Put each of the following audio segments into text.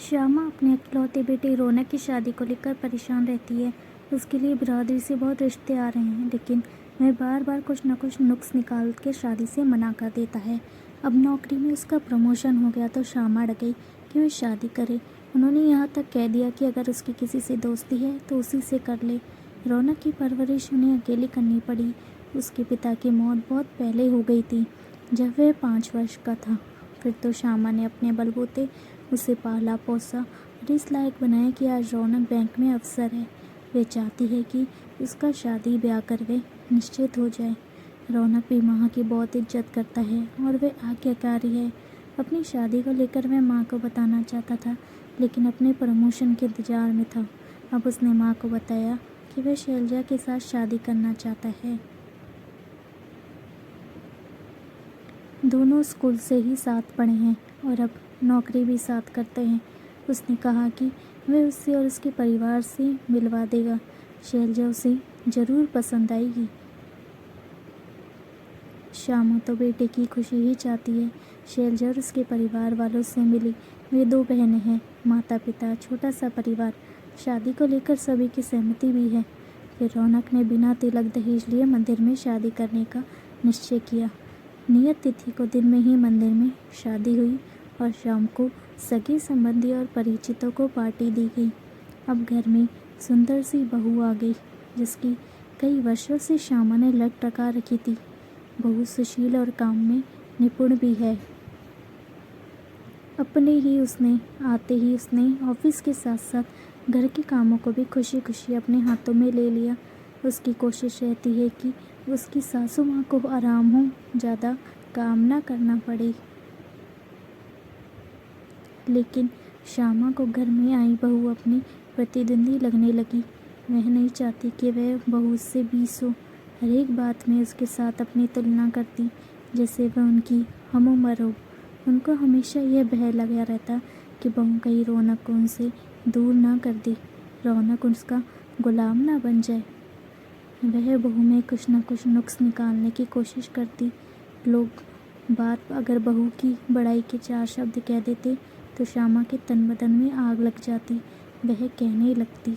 श्यामा अपने इकलौते बेटे रौनक की शादी को लेकर परेशान रहती है। उसके लिए बिरादरी से बहुत रिश्ते आ रहे हैं, लेकिन वह बार बार कुछ न कुछ नुक्स निकाल के शादी से मना कर देता है। अब नौकरी में उसका प्रमोशन हो गया तो श्यामा अड़ गई कि वह शादी करे। उन्होंने यहाँ तक कह दिया कि अगर उसकी किसी से दोस्ती है तो उसी से कर ले। रौनक की परवरिश उन्हें अकेली करनी पड़ी। उसके पिता की मौत बहुत पहले हो गई थी, जब वह 5 वर्ष का था। फिर तो श्यामा ने अपने बलबूते उसे पाला पोसा और इस लायक बनाया कि आज रौनक बैंक में अफसर है। वे चाहती है कि उसका शादी ब्याह कर वे निश्चित हो जाए। रौनक भी माँ की बहुत इज्जत करता है और वे आज्ञाकारी है। अपनी शादी को लेकर वह माँ को बताना चाहता था, लेकिन अपने प्रमोशन के इंतजार में था। अब उसने माँ को बताया कि वह शैलजा के साथ शादी करना चाहता है। दोनों स्कूल से ही साथ पढ़े हैं और अब नौकरी भी साथ करते हैं। उसने कहा कि वह उससे और उसके परिवार से मिलवा देगा। शैलजा उसे ज़रूर पसंद आएगी। श्यामा तो बेटे की खुशी ही चाहती है। शैलजा और उसके परिवार वालों से मिली। वे 2 बहनें हैं, माता पिता, छोटा सा परिवार। शादी को लेकर सभी की सहमति भी है। फिर रौनक ने बिना तिलक दहेज लिए मंदिर में शादी करने का निश्चय किया। नियत तिथि को दिन में ही मंदिर में शादी हुई और शाम को सगे संबंधी और परिचितों को पार्टी दी गई। अब घर में सुंदर सी बहू आ गई, जिसकी कई वर्षों से श्यामा ने लट टका रखी थी। बहू सुशील और काम में निपुण भी है। आते ही उसने ऑफिस के साथ साथ घर के कामों को भी खुशी खुशी अपने हाथों में ले लिया। उसकी कोशिश रहती है कि उसकी सासू माँ को आराम हो, ज़्यादा काम ना करना पड़े। लेकिन श्यामा को घर में आई बहू अपनी प्रतिद्वंदी लगने लगी। वह नहीं चाहती कि वह बहू से 20 हो। हर एक बात में उसके साथ अपनी तुलना करती, जैसे वह उनकी हम उम्र हो। उनको हमेशा यह भय लगा रहता कि बहू कहीं रौनक को उनसे दूर ना कर दे, रौनक उसका गुलाम ना बन जाए। वह बहू में कुछ न कुछ नुक्स निकालने की कोशिश करती। लोग अगर बहू की बड़ाई के 4 शब्द कह देते तो श्यामा के तन बदन में आग लग जाती। वह कहने लगती,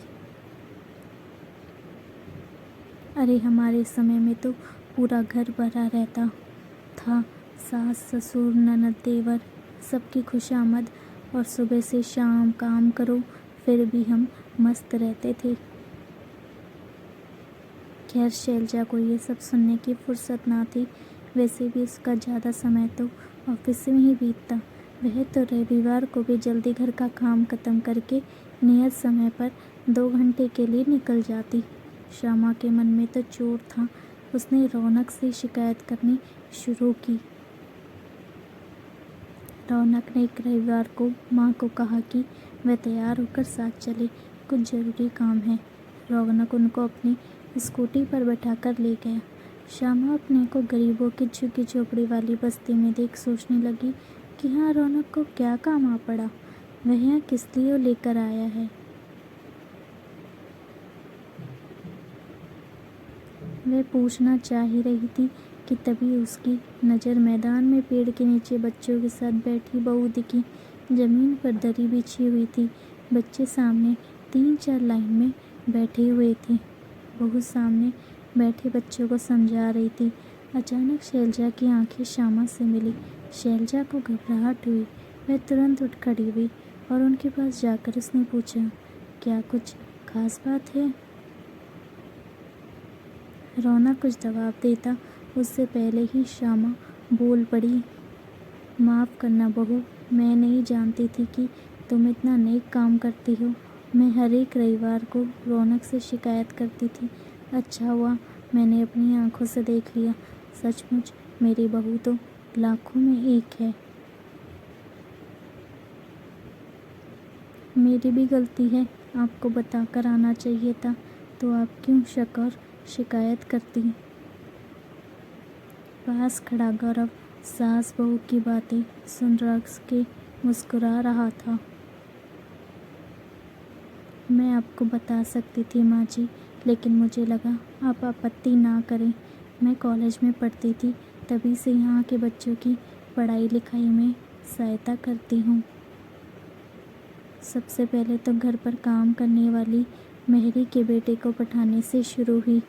अरे हमारे समय में तो पूरा घर भरा रहता था, सास ससुर ननद देवर सबकी खुशामद, और सुबह से शाम काम करो फिर भी हम मस्त रहते थे। खैर शैलजा को ये सब सुनने की फुर्सत ना थी। वैसे भी उसका ज़्यादा समय तो ऑफिस में ही बीतता। वह तो रविवार को भी जल्दी घर का काम खत्म करके नियत समय पर 2 घंटे के लिए निकल जाती। श्यामा के मन में तो चोट था। उसने रौनक से शिकायत करनी शुरू की। रौनक ने एक रविवार को माँ को कहा कि वह तैयार होकर साथ चले, कुछ ज़रूरी काम है। रौनक उनको अपनी स्कूटी पर बैठाकर ले गया। श्यामा अपने को गरीबों की झुग्गी झोपड़ी वाली बस्ती में देख सोचने लगी कि हाँ, रौनक को क्या काम आ पड़ा, वह यहाँ किस लिए लेकर आया है। वह पूछना चाह ही रही थी कि तभी उसकी नज़र मैदान में पेड़ के नीचे बच्चों के साथ बैठी बहू दिखी। ज़मीन पर दरी बिछी हुई थी। बच्चे सामने 3-4 लाइन में बैठे हुए थे। बहू सामने बैठे बच्चों को समझा रही थी। अचानक शैलजा की आंखें श्यामा से मिली। शैलजा को घबराहट हुई। वह तुरंत उठ खड़ी हुई और उनके पास जाकर उसने पूछा, क्या कुछ खास बात है? रौनक कुछ जवाब देता उससे पहले ही श्यामा बोल पड़ी, माफ़ करना बहू, मैं नहीं जानती थी कि तुम इतना नेक काम करती हो। मैं हर एक रविवार को रौनक से शिकायत करती थी। अच्छा हुआ मैंने अपनी आंखों से देख लिया। सचमुच मेरी बहू तो लाखों में एक है। मेरी भी गलती है, आपको बताकर आना चाहिए था, तो आप क्यों शक और शिकायत करती? पास खड़ा गौरव सास बहू की बातें सुन रक्स के मुस्कुरा रहा था। मैं आपको बता सकती थी माँ जी, लेकिन मुझे लगा आप आपत्ति ना करें। मैं कॉलेज में पढ़ती थी, तभी से यहाँ के बच्चों की पढ़ाई लिखाई में सहायता करती हूँ। सबसे पहले तो घर पर काम करने वाली मेहरी के बेटे को पढ़ाने से शुरू हुई।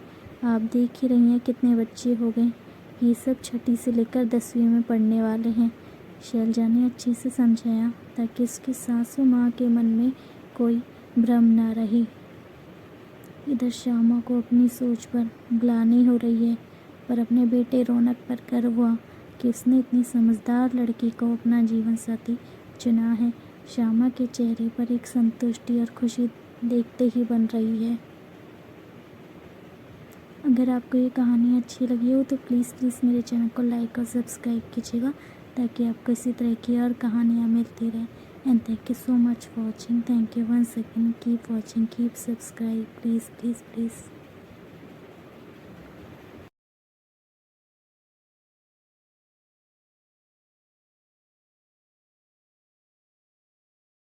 आप देख ही रही हैं कितने बच्चे हो गए। ये सब छठी से लेकर 10वीं में पढ़ने वाले हैं। शैलजा ने अच्छे से समझाया ताकि उसकी सासू माँ के मन में कोई भ्रम ना रहे। इधर श्यामा को अपनी सोच पर ग्लानि हो रही है, पर अपने बेटे रौनक पर गर्व हुआ कि उसने इतनी समझदार लड़की को अपना जीवन साथी चुना है। श्यामा के चेहरे पर एक संतुष्टि और खुशी देखते ही बन रही है। अगर आपको ये कहानी अच्छी लगी हो तो प्लीज़ मेरे चैनल को लाइक और सब्सक्राइब कीजिएगा ताकि आपको इसी तरह की और कहानियाँ मिलती रहें। And thank you so much for watching. Thank you once again. Keep watching, keep subscribe, please.